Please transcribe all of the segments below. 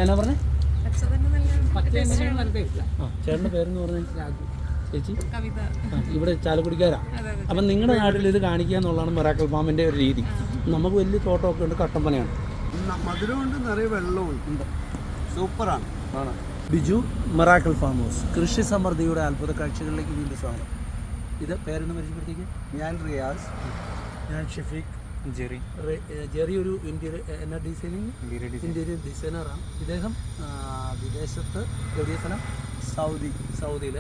എന്നാ പറഞ്ഞേ? ചേട്ടൻ്റെ പേരെന്ന് പറഞ്ഞാൽ രാഘു. ചേച്ചി ഇവിടെ ചാലക്കുടിക്കാരാ. അപ്പം നിങ്ങളുടെ നാട്ടിൽ ഇത് കാണിക്കുക എന്നുള്ളതാണ് മിറാക്കിൾ ഫാമിൻ്റെ ഒരു രീതി. നമുക്ക് വലിയ തോട്ടമൊക്കെ ഉണ്ട്, കട്ടപ്പനയാണ്. മധുരമുണ്ട്, നിറയെ വെള്ളമുണ്ട്. സൂപ്പറാണ്. ആണ്. ബിജു മിറാക്കിൾ ഫാം ഹൗസ്, കൃഷി സമൃദ്ധിയുടെ അത്ഭുത കാഴ്ചകളിലേക്ക് വീണ്ടും സ്വാഗതം. ഇത് പേരൊന്ന് പരിചയപ്പെടുത്തിക്ക്. ഞാൻ റിയാസ്. ഞാൻ ഷെഫീഖ്. ജെറി ഒരു ഇന്റീരിയർ ഡിസൈനറാണ്. ഇദ്ദേഹം വിദേശത്ത് എവിടെയ സ്ഥലം? സൗദിയിൽ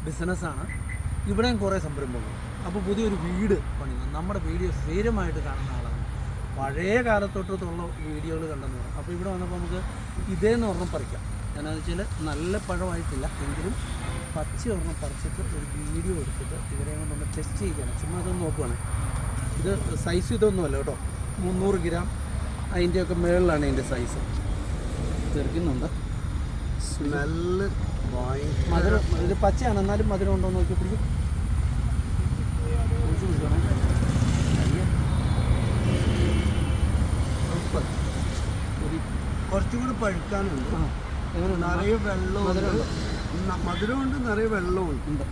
ബിസിനസ്സാണ്. ഇവിടെയും കുറേ സംരംഭങ്ങൾ. അപ്പോൾ പുതിയൊരു വീട് പണിയുന്നു. നമ്മുടെ വീഡിയോ സ്ഥിരമായിട്ട് കാണുന്ന ആളാണ്. പഴയ കാലത്തൊട്ടുള്ള വീഡിയോകൾ കണ്ടെന്ന് പറയും. അപ്പോൾ ഇവിടെ വന്നപ്പോൾ നമുക്ക് ഇതേന്ന് ഒരെണ്ണം പറിക്കാം. എന്നാന്ന് വെച്ചാൽ നല്ല പഴമായിട്ടില്ല എങ്കിലും പച്ച ഒരെണ്ണം പറിച്ചിട്ട് ഒരു വീഡിയോ എടുത്തിട്ട് ഇവരെ കൊണ്ടൊന്ന് ടെസ്റ്റ് ചെയ്യുകയാണ്. ചുമ്മാ അതൊന്ന് നോക്കുവാണ്. ഇത് സൈസ് ഇതൊന്നുമല്ല കേട്ടോ, 300 ഗ്രാം അതിൻ്റെയൊക്കെ മുകളിലാണ് ഇതിൻ്റെ സൈസ്. തെറിക്കുന്നുണ്ട്. സ്മെല്ല് മധുരം. ഇത് പച്ചയാണ് എന്നാലും മധുരം ഉണ്ടോ എന്ന് നോക്കി പിടിക്കും. കുറച്ചും കൂടി പഴുക്കാനുണ്ട്. നിറയെ വെള്ളമുണ്ട്. മധുരമുണ്ട്, നിറയെ വെള്ളമുണ്ട്.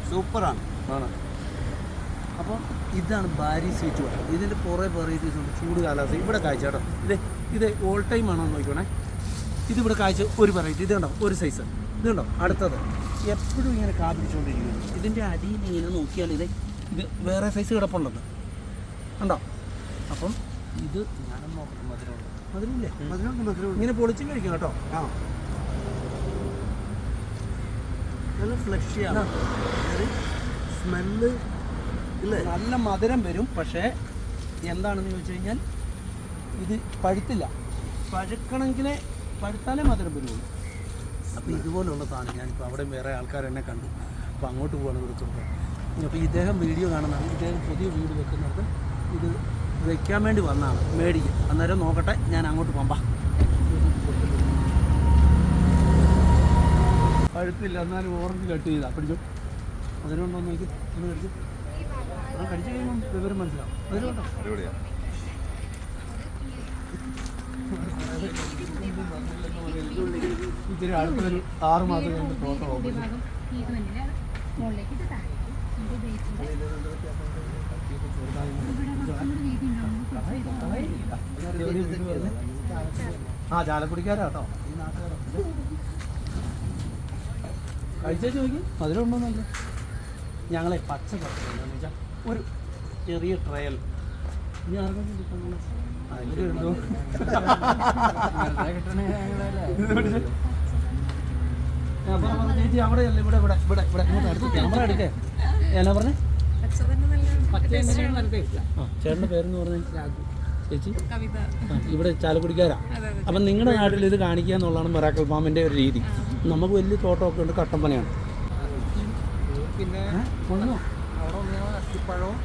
സൂപ്പറാണ്. ആണ്. അപ്പോൾ ഇതാണ് ബാരി സ്വീറ്റ് വട. ഇതിൻ്റെ കുറേ വെറൈറ്റീസ് ഉണ്ട്. ചൂട് കാലാവസ്ഥ ഇവിടെ കാഴ്ച കേട്ടോ. ഇത് ഓൾ ടൈം ആണോ എന്ന് നോക്കണേ. ഇതിവിടെ കാഴ്ച ഒരു വെറൈറ്റി. ഇത് കണ്ടോ, ഒരു സൈസ്. ഇത് കണ്ടോ, അടുത്തത് എപ്പോഴും ഇങ്ങനെ കാപിടിച്ചുകൊണ്ടിരിക്കുന്നു. ഇതിൻ്റെ അടിയിൽ ഇങ്ങനെ നോക്കിയാൽ ഇത് വേറെ സൈസ് കിടപ്പുണ്ടെന്ന് കണ്ടോ. അപ്പം ഇത് ഞാനൊന്നും നോക്കട്ടെ. മധുരമുണ്ട്. മധുരമില്ലേ? മധുരമുണ്ട്. ഇങ്ങനെ പൊളിച്ചും കഴിക്കാം കേട്ടോ. ആ, നല്ല ഫ്ലഷിയാണ്. സ്മെല്ല് ഇല്ലേ? നല്ല മധുരം വരും. പക്ഷേ എന്താണെന്ന് ചോദിച്ചു കഴിഞ്ഞാൽ ഇത് പഴുത്തില്ല. പഴുത്താലേ മധുരം വരുള്ളൂ. അപ്പോൾ ഇതുപോലുള്ള സാധനം ഞാനിപ്പോൾ അവിടെ വേറെ ആൾക്കാരെന്നെ കണ്ടു. അപ്പോൾ അങ്ങോട്ട് പോകണം കൊടുക്കുന്നത്. അപ്പോൾ ഇദ്ദേഹം വീഡിയോ കാണുന്നതാണ്. ഇദ്ദേഹം പുതിയ വീട് വെക്കുന്നത് ഇത് വയ്ക്കാൻ വേണ്ടി വന്നതാണ്, മേടിക്കും. അന്നേരം നോക്കട്ടെ, ഞാൻ അങ്ങോട്ട് പോകാം. പഴുത്തില്ല എന്നാലും ഓറഞ്ച് കട്ട് ചെയ്താ പിടിച്ചു. അതിനുണ്ടോ നോക്കി ഒന്ന് കഴിച്ചു. കഴിച്ചു കഴിയുമ്പം വിവരം മനസ്സിലാവും. അതിനുണ്ടോ ഇത്തിരി അടുത്തൊരു 6 മാസം കഴിഞ്ഞ് തോട്ടം ഓപ്പൺ. ആ, ചാലക്കുടിക്കാരാ കേട്ടോ. ഈ നാട്ടുകാരാ. കഴിച്ചു നോക്കി അതിലുണ്ടോന്നല്ല. ഞങ്ങളെ പച്ച പറിച്ചെന്ന് വെച്ചാൽ ഒരു ചെറിയ ട്രയൽ. ഇനി ആർക്കും ചേച്ചി അവിടെയല്ല, ഇവിടെ ഇവിടെ ഇവിടെ ഇവിടെ ഇങ്ങോട്ട് അടുത്ത് ക്യാമറ എടുക്കേ. എന്നാ പറഞ്ഞേ? ചേട്ടൻ്റെ പേരെന്ന് പറഞ്ഞാൽ രാഘു. ചേച്ചി ഇവിടെ ചാലക്കുടിക്കാരാ. അപ്പം നിങ്ങളുടെ നാട്ടിൽ ഇത് കാണിക്കുക എന്നുള്ളതാണ് മിറാക്കിൾ ഫാമിൻ്റെ ഒരു രീതി. നമുക്ക് വലിയ തോട്ടമൊക്കെ ഉണ്ട്, കട്ടപ്പനയാണ്. പിന്നെ കൊണ്ടോ അവിടെ അത്തിപ്പഴവും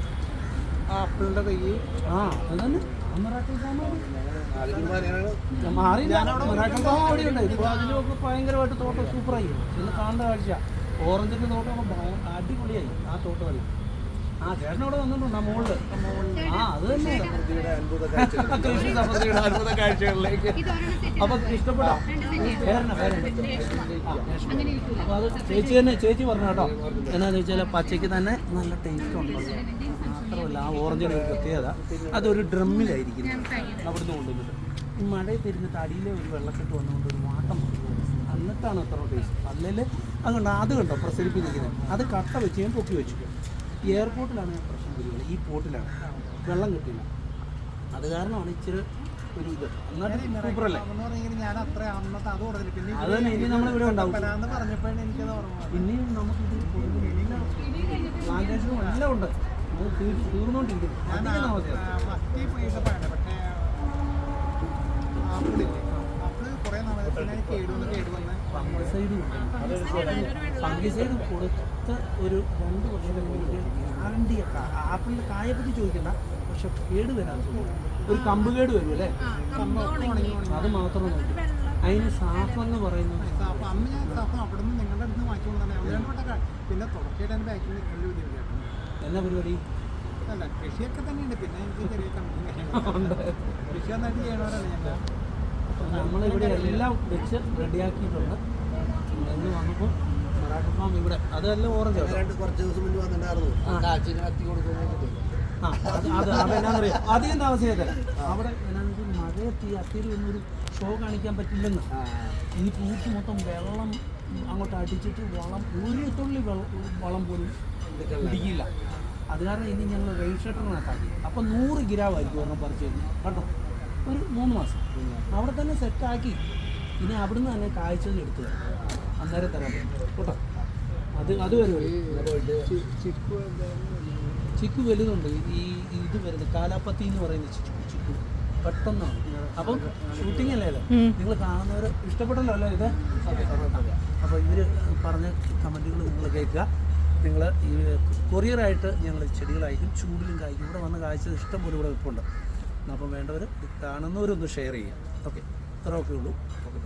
ആപ്പിളിൻ്റെ തൈ. ആ അതന്നെ മിറാക്കിൾ ഫാം. മിറാക്കിൾ ഫാം അവിടെ ഉണ്ട്. ഇപ്പോൾ അതിലൊക്കെ ഭയങ്കരമായിട്ട് തോട്ടം സൂപ്പറായി. ഇന്ന് കാണേണ്ട കാഴ്ച. ഓറഞ്ചിൻ്റെ തോട്ടമൊക്കെ അടിപൊളിയായി. ആ തോട്ടം ആ ചേട്ടനവിടെ വന്നിട്ടുണ്ട്. ആ മുകളിൽ. ആ അത് തന്നെ കൃഷി സമൃദ്ധിയുടെ അത്ഭുത കാഴ്ചകളിലേക്ക്. അപ്പം ഇഷ്ടപ്പെട്ടോ? അപ്പോൾ അത് ചേച്ചി പറഞ്ഞു കേട്ടോ. എന്നാന്ന് വെച്ചാൽ പച്ചയ്ക്ക് തന്നെ നല്ല ടേസ്റ്റ് ഉണ്ടല്ലോ. മാത്രമല്ല ആ ഓറഞ്ചിന് ഒരു പ്രത്യേകത, അതൊരു ഡ്രമ്മിലായിരിക്കും അവിടുന്ന് കൊണ്ടുവന്നിട്ട്. ഈ മഴയിൽ തിരിഞ്ഞിട്ട് അടിയിലെ ഒരു വെള്ളക്കെട്ട് വന്നുകൊണ്ട് ഒരു വാട്ടം എന്നിട്ടാണ് അത്ര ടേസ്റ്റ്. അല്ലെങ്കിൽ അതുകൊണ്ട് അത് കണ്ടോ പ്രസരിപ്പിച്ചിരിക്കുന്നത്. അത് കട്ട വെച്ച് ഞാൻ പൊക്കി വെച്ചു. എയർപോർട്ടിലാണ് പ്രശ്നം വരുന്നത്. ഈ പോർട്ടിലാണ് വെള്ളം കിട്ടില്ല. അത് കാരണമാണ് ഇച്ചിരി ഒരു ഇത്. എന്നാലും സൂപ്പറല്ലേ? ഞാൻ അത്ര അന്നത്തെ അത് ഓർമ്മ. അത് തന്നെ ഇനി നമ്മളിവിടെ ഉണ്ടാവും. പറഞ്ഞപ്പോഴാണ് എനിക്കത് ഓർമ്മ. പിന്നെയും നമുക്കിത് പ്ലാന്റേഷനും എല്ലാം ഉണ്ട്. അത് തീർന്നുകൊണ്ടിരിക്കും. ഫംഗിസൈഡ് കൊടുത്ത ഒരു 2 വർഷം ഗ്യാരണ്ടി. ആപ്പിളിൻ്റെ കായെപ്പറ്റി ചോദിക്കണ്ട, പക്ഷെ കേട് വരാൻ ഒരു കമ്പ് കേട് വരും അല്ലേ? അത് മാത്രം നോക്കി. അതിന് സാഫ് എന്ന് പറയുന്നത് അന്ന് ഞാൻ അവിടെ നിന്ന് നിങ്ങളുടെ അടുത്ത് വാങ്ങിച്ചുകൊണ്ട് തന്നെ പിന്നെ തുടർച്ചയായിട്ട് എൻ്റെ ബാക്കിൽ എന്നാ പരിപാടി? അല്ല, കൃഷിയൊക്കെ തന്നെയുണ്ട്. പിന്നെ എനിക്ക് ചെറിയ കമ്പനി കൃഷി നന്നായിട്ട് ചെയ്യണവരാണ് ഞങ്ങൾ. നമ്മളിവിടെ എല്ലാം വെച്ച് റെഡിയാക്കിയിട്ടുണ്ട്. ഇന്ന് വന്നപ്പോൾ മറാഠ ഫാം ഇവിടെ അതെല്ലാം ഓറഞ്ച് കുറച്ച് ദിവസം മുന്നേ വന്നിട്ടുണ്ടായിരുന്നു കത്തി കൊടുക്കുന്നത്. അതെന്നാന്നറിയാം അധികം താമസിയാതെ അവിടെ എന്നാന്ന് വെച്ചാൽ മഴയത്ത് ഈ അത്തിരി ഒന്നൊരു ഷോ കാണിക്കാൻ പറ്റില്ലെന്ന്. ഈ പൂത്ത് മൊത്തം വെള്ളം അങ്ങോട്ട് അടിച്ചിട്ട് ഒരു തുള്ളി വളം പോലും പിടിക്കില്ല. അത് കാരണം ഇനി ഞങ്ങൾ റെയിൽ ഷട്ടറിനകത്താക്കി. അപ്പം 100 ഗ്രാമായിരിക്കും ഒരെണ്ണം പറിച്ച് തരുന്നത് കേട്ടോ. ഒരു 3 മാസം അവിടെ തന്നെ സെറ്റാക്കി. ഇനി അവിടുന്ന് തന്നെ കാഴ്ചകൾ എടുത്തു തരാം. അന്നേരം തരാൻ പറ്റും കേട്ടോ. അത് വരും. ചിക്കു വലുതുണ്ട്. ഇത് വരുന്നത് കാലാപ്പത്തി എന്ന് പറയുന്ന ചിക്കു പെട്ടെന്നാണ്. അപ്പം ഷൂട്ടിംഗ് അല്ലേ നിങ്ങൾ കാണുന്നവർ ഇഷ്ടപ്പെട്ടല്ലോ അല്ലേ ഇത്? അപ്പോൾ ഇവർ പറഞ്ഞ കമൻറ്റുകൾ നിങ്ങൾ കേൾക്കുക. നിങ്ങൾ ഈ കൊറിയറായിട്ട് ഞങ്ങൾ ചെടികൾ അയക്കും. ചൂടിലും കായ്ക്കും. ഇവിടെ വന്ന് കാഴ്ച ഇഷ്ടം പോലെ ഇവിടെ വെപ്പുണ്ട്. അപ്പം വേണ്ടവർ കാണുന്നവരൊന്ന് ഷെയർ ചെയ്യാം. ഓക്കെ, ഇത്രയൊക്കെ ഉള്ളൂ. ഓക്കെ.